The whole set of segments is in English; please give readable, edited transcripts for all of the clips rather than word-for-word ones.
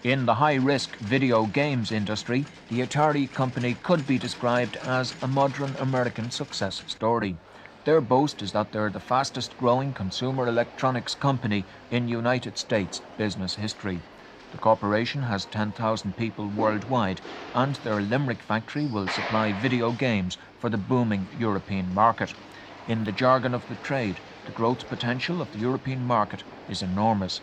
In the high-risk video games industry, the Atari company could be described as a modern American success story. Their boast is that they're the fastest-growing consumer electronics company in United States business history. The corporation has 10,000 people worldwide, and their Limerick factory will supply video games for the booming European market. In the jargon of the trade, the growth potential of the European market is enormous.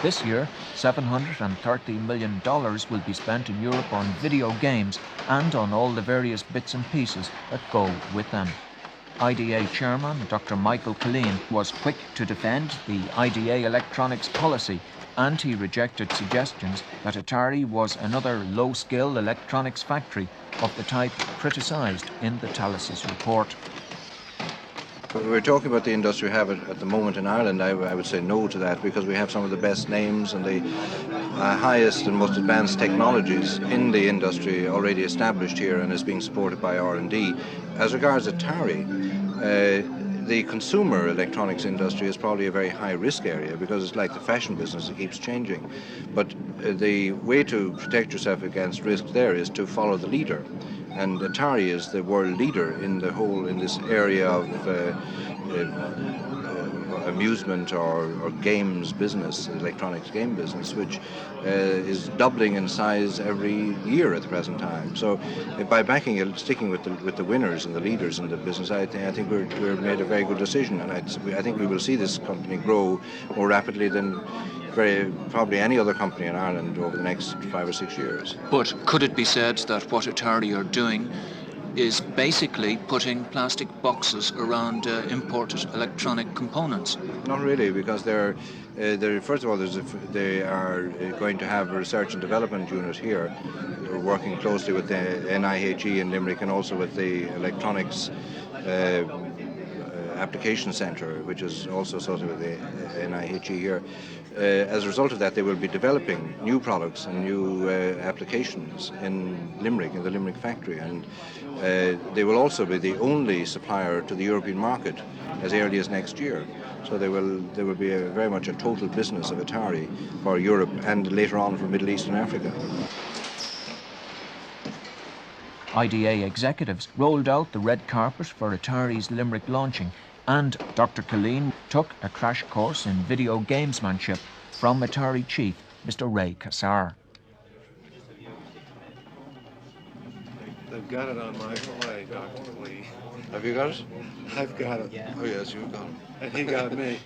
This year, $730 million will be spent in Europe on video games and on all the various bits and pieces that go with them. IDA chairman Dr. Michael Killen was quick to defend the IDA electronics policy, and he rejected suggestions that Atari was another low-skill electronics factory of the type criticised in the Talas's report. We're talking about the industry we have at the moment in Ireland. I would say no to that, because we have some of the best names and the highest and most advanced technologies in the industry already established here and is being supported by R&D. As regards Atari, the consumer electronics industry is probably a very high-risk area, because it's like the fashion business, it keeps changing. But the way to protect yourself against risk there is to follow the leader. And Atari is the world leader in this area of amusement or games business, electronics game business, which is doubling in size every year at the present time. So by backing it, sticking with the winners and the leaders in the business, I think we're made a very good decision, and I think we will see this company grow more rapidly than probably any other company in Ireland over the next 5 or 6 years. But could it be said that what Atari are doing is basically putting plastic boxes around imported electronic components? Not really, because they're first of all, they are going to have a research and development unit here. We're working closely with the NIHE in Limerick and also with the Electronics Application Centre, which is also associated with the NIHE here. As a result of that, they will be developing new products and new applications in Limerick, in the Limerick factory, and they will also be the only supplier to the European market as early as next year. So there will be very much a total business of Atari for Europe and later on for Middle East and Africa. IDA executives rolled out the red carpet for Atari's Limerick launching, and Dr. Killen took a crash course in video gamesmanship from Atari chief Mr. Ray Kassar. They've got it on my play, Dr. Lee. Have you got it? I've got it. Oh yes, you've got it. And he got me.